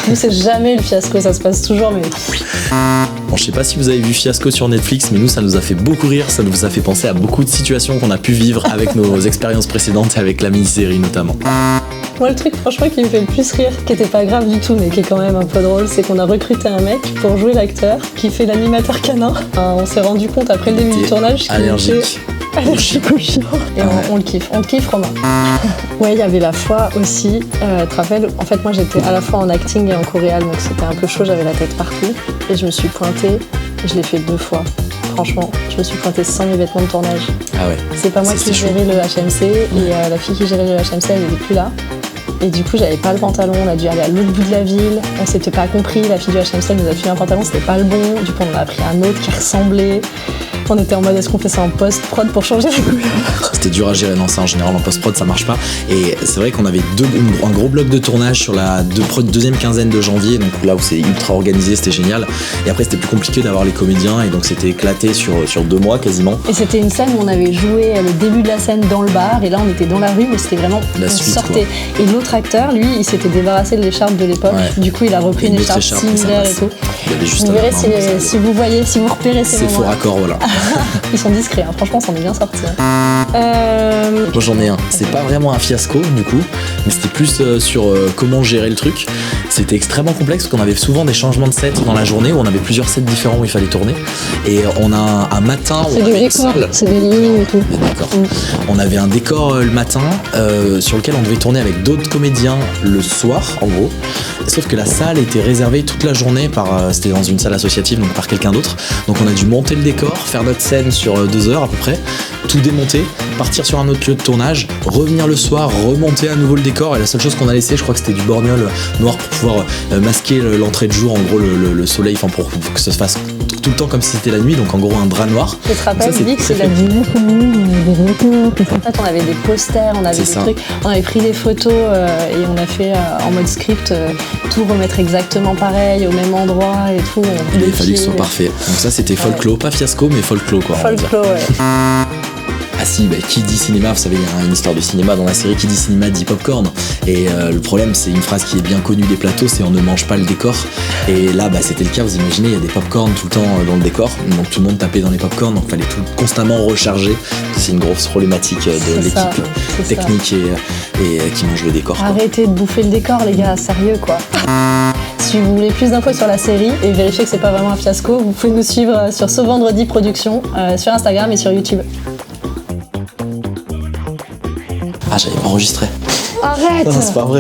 Nous, c'est jamais le fiasco, ça se passe toujours, mais... Bon, je sais pas si vous avez vu Fiasco sur Netflix, mais nous, ça nous a fait beaucoup rire, ça nous a fait penser à beaucoup de situations qu'on a pu vivre avec nos expériences précédentes et avec la mini-série notamment. Moi, le truc, franchement, qui me fait le plus rire, qui était pas grave du tout, mais qui est quand même un peu drôle, c'est qu'on a recruté un mec pour jouer l'acteur qui fait l'animateur canin. On s'est rendu compte après le début du tournage qu'il allergique au chien. Et on le kiffe, Romain. Ouais, il y avait la fois aussi, tu te rappelles, en fait, moi, j'étais à la fois en acting et en choréal, donc c'était un peu chaud, j'avais la tête partout. Et je me suis pointée, je l'ai fait 2 fois. Franchement, je me suis pointée sans mes vêtements de tournage. Ah ouais. C'est pas moi qui gérais le HMC, et la fille qui gérait le HMC, elle n'était plus là. Et du coup, j'avais pas le pantalon, on a dû aller à l'autre bout de la ville. On s'était pas compris, la fille du HMC nous a filé un pantalon, c'était pas le bon. Du coup, on en a pris un autre qui ressemblait. On était en mode, est-ce qu'on fait ça en post-prod pour changer la couleur? C'était dur à gérer, non, ça en général en post-prod ça marche pas. Et c'est vrai qu'on avait un gros bloc de tournage sur la deuxième quinzaine de janvier, donc là où c'est ultra organisé, c'était génial. Et après c'était plus compliqué d'avoir les comédiens, et donc c'était éclaté sur 2 mois quasiment. Et c'était une scène où on avait joué le début de la scène dans le bar, et là on était dans la rue, mais c'était vraiment, la on suite, sortait. Quoi. Et l'autre acteur, lui, il s'était débarrassé de l'écharpe de l'époque, du coup il a repris une écharpe similaire et tout. Vous verrez si vous voyez, si vous repérez ces moments. C'est faux raccord, voilà. Ils sont discrets, hein. Franchement, ça en est bien sorti. Moi j'en ai un, c'est pas vraiment un fiasco du coup, mais c'était plus sur comment gérer le truc. C'était extrêmement complexe parce qu'on avait souvent des changements de set dans la journée où on avait plusieurs sets différents où il fallait tourner. Et on a un matin où c'est des décors, c'est des lignes et tout. D'accord. On avait un décor le matin sur lequel on devait tourner avec d'autres comédiens le soir en gros. Sauf que la salle était réservée toute la journée c'était dans une salle associative, donc par quelqu'un d'autre. Donc on a dû monter le décor, faire notre scène sur 2 heures à peu près, tout démonter, partir sur un autre lieu de tournage, revenir le soir, remonter à nouveau le décor. Et la seule chose qu'on a laissé, je crois que c'était du borgnole noir pour pouvoir masquer l'entrée de jour, en gros le soleil, enfin pour que ça se fasse tout le temps comme si c'était la nuit, donc en gros un drap noir. Je te rappelle, Vix, il a dit en fait on avait des posters, on avait des trucs, on avait pris des photos et on a fait en mode script tout remettre exactement pareil, au même endroit et tout. Il a fallu que ce soit parfait. Donc ça c'était folklore, pas fiasco mais folklore quoi. Folklore, ouais. Ah si, qui dit cinéma, vous savez, il y a une histoire de cinéma dans la série, qui dit cinéma dit popcorn. Et le problème, c'est une phrase qui est bien connue des plateaux, c'est on ne mange pas le décor. Et là, c'était le cas, vous imaginez, il y a des popcorn tout le temps dans le décor, donc tout le monde tapait dans les popcorn, donc il fallait constamment recharger. C'est une grosse problématique de l'équipe technique et qui mange le décor. Arrêtez de bouffer le décor, les gars, sérieux quoi. Si vous voulez plus d'infos sur la série et vérifier que c'est pas vraiment un fiasco, vous pouvez nous suivre sur Ce Vendredi Productions, sur Instagram et sur YouTube. Ah, j'avais pas enregistré. Arrête! Non, c'est pas vrai.